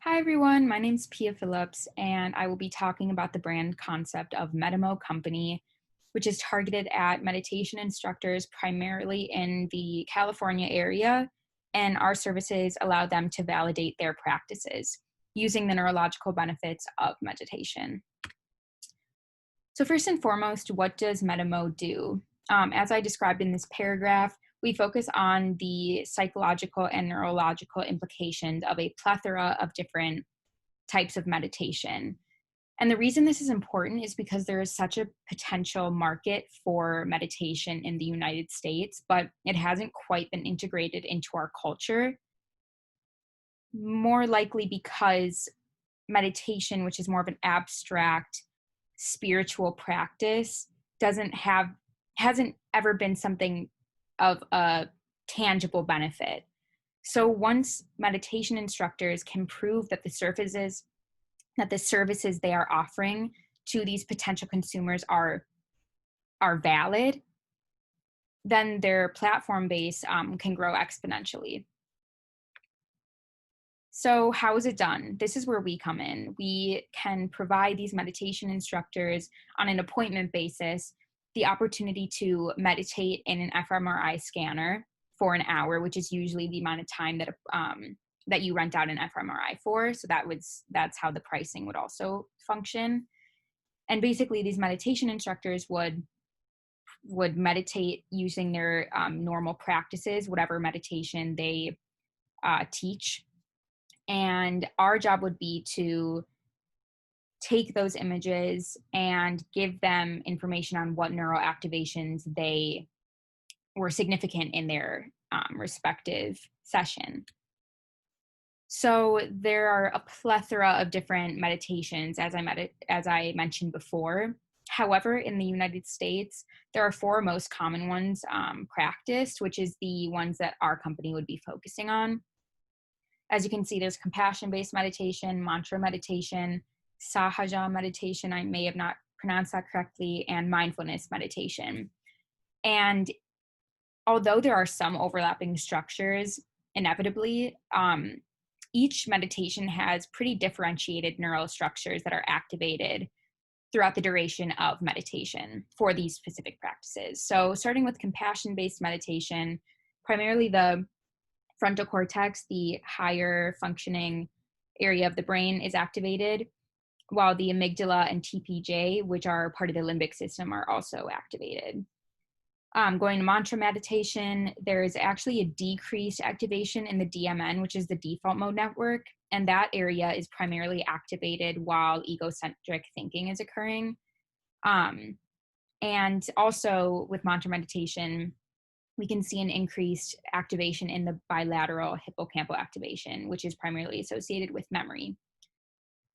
Hi everyone, my name's Pia Phillips, and I will be talking about the brand concept of MediMo Company, which is targeted at meditation instructors primarily in the California area, and our services allow them to validate their practices using the neurological benefits of meditation. So first and foremost, what does MediMo do? As I described in this paragraph, we focus on the psychological and neurological implications of a plethora of different types of meditation. And the reason this is important is because there is such a potential market for meditation in the United States, but it hasn't quite been integrated into our culture, more likely because meditation, which is more of an abstract spiritual practice, doesn't have hasn't ever been something of a tangible benefit. So once meditation instructors can prove that the services they are offering to these potential consumers are valid, then their platform base can grow exponentially. So how is it done? This is where we come in. We can provide these meditation instructors on an appointment basis the opportunity to meditate in an fMRI scanner for an hour, which is usually the amount of time that you rent out an fMRI for. So that's how the pricing would also function. And basically, these meditation instructors would meditate using their normal practices, whatever meditation they teach. And our job would be to take those images and give them information on what neural activations they were significant in their respective session. So there are a plethora of different meditations, as I mentioned before. However, in the United States, there are four most common ones practiced, which is the ones that our company would be focusing on. As you can see, there's compassion-based meditation, mantra meditation, sahaja meditation, I may have not pronounced that correctly, and mindfulness meditation. And although there are some overlapping structures, inevitably, each meditation has pretty differentiated neural structures that are activated throughout the duration of meditation for these specific practices. So starting with compassion-based meditation, primarily the frontal cortex, the higher functioning area of the brain, is activated, while the amygdala and TPJ, which are part of the limbic system, are also activated. Going to mantra meditation, there is actually a decreased activation in the DMN, which is the default mode network, and that area is primarily activated while egocentric thinking is occurring. And also with mantra meditation, we can see an increased activation in the bilateral hippocampal activation, which is primarily associated with memory.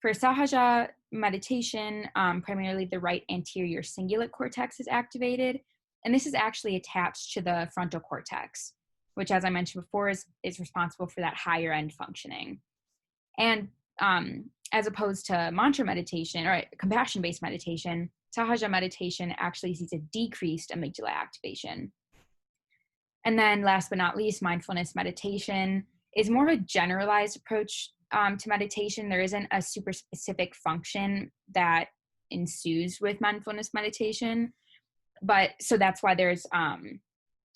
For sahaja meditation, primarily the right anterior cingulate cortex is activated, and this is actually attached to the frontal cortex, which, as I mentioned before, is responsible for that higher end functioning. And as opposed to mantra meditation or compassion-based meditation, sahaja meditation actually sees a decreased amygdala activation. And then last but not least, mindfulness meditation is more of a generalized approach to meditation. There isn't a super specific function that ensues with mindfulness meditation, but so that's why there's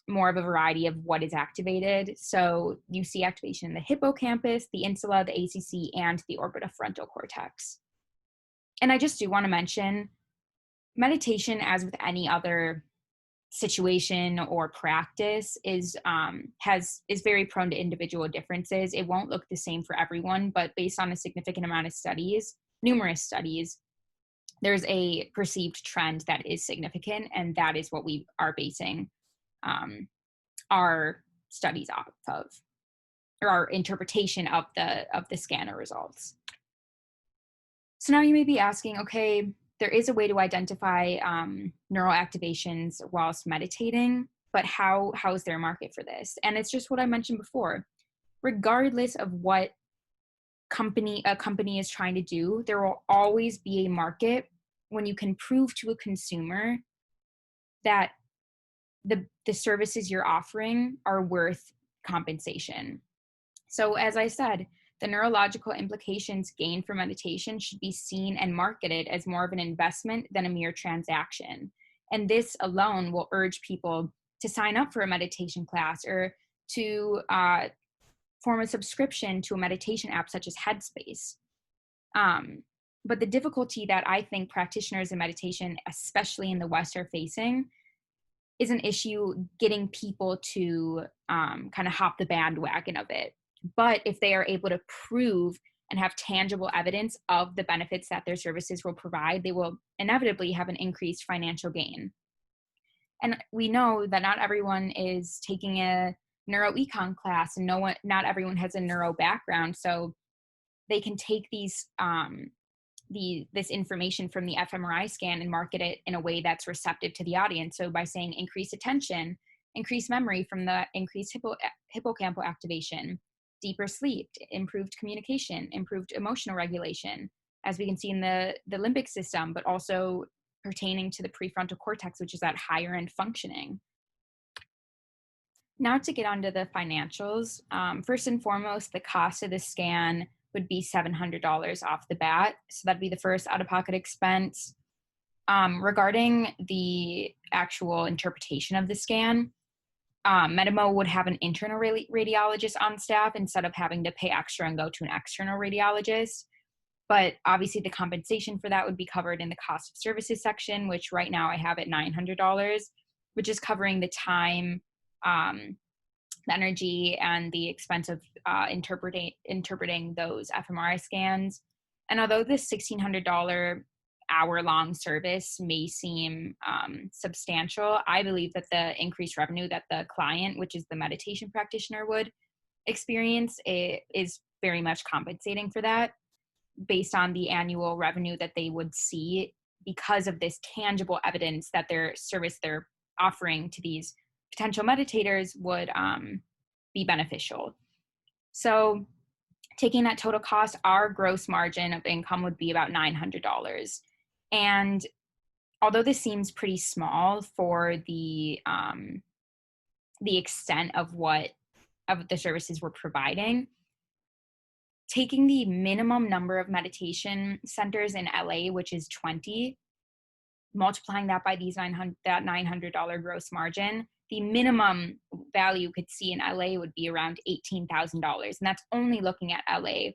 more of a variety of what is activated. So you see activation in the hippocampus, the insula, the ACC, and the orbitofrontal cortex. And I just do want to mention meditation, as with any other situation or practice, is very prone to individual differences. It won't look the same for everyone, but based on a significant amount of studies, numerous studies, there's a perceived trend that is significant, and that is what we are basing our studies off of, or our interpretation of the scanner results. So now you may be asking, okay, there is a way to identify neural activations whilst meditating, but how is there a market for this? And it's just what I mentioned before. Regardless of what a company is trying to do, there will always be a market when you can prove to a consumer that the services you're offering are worth compensation. So as I said, The neurological implications gained from meditation should be seen and marketed as more of an investment than a mere transaction. And this alone will urge people to sign up for a meditation class or to form a subscription to a meditation app such as Headspace. But the difficulty that I think practitioners in meditation, especially in the West, are facing is an issue getting people to kind of hop the bandwagon of it. But if they are able to prove and have tangible evidence of the benefits that their services will provide, they will inevitably have an increased financial gain. And we know that not everyone is taking a neuroecon class, and not everyone has a neuro background, so they can take this information from the fMRI scan and market it in a way that's receptive to the audience. So by saying increased attention, increased memory from the increased hippocampal activation, deeper sleep, improved communication, improved emotional regulation, as we can see in the limbic system, but also pertaining to the prefrontal cortex, which is that higher end functioning. Now to get onto the financials, first and foremost, the cost of the scan would be $700 off the bat. So that'd be the first out-of-pocket expense. Regarding the actual interpretation of the scan, MediMo would have an internal radiologist on staff instead of having to pay extra and go to an external radiologist. But obviously the compensation for that would be covered in the cost of services section, which right now I have at $900, which is covering the time, the energy, and the expense of interpreting those fMRI scans. And although this $1,600 hour-long service may seem substantial, I believe that the increased revenue that the client, which is the meditation practitioner, would experience is very much compensating for that, based on the annual revenue that they would see because of this tangible evidence that their service they're offering to these potential meditators would be beneficial. So taking that total cost, our gross margin of income would be about $900. And although this seems pretty small for the extent of the services we're providing, taking the minimum number of meditation centers in LA, which is 20, multiplying that by that $900 gross margin, the minimum value could see in LA would be around $18,000. And that's only looking at LA.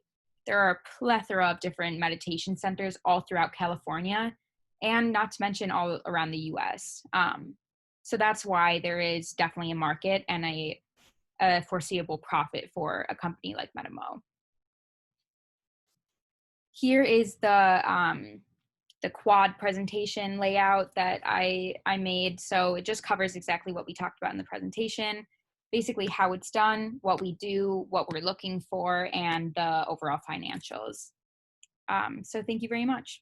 There are a plethora of different meditation centers all throughout California, and not to mention all around the US. So that's why there is definitely a market and a foreseeable profit for a company like MediMo. Here is the quad presentation layout that I made. So it just covers exactly what we talked about in the presentation, basically how it's done, what we do, what we're looking for, and the overall financials. So thank you very much.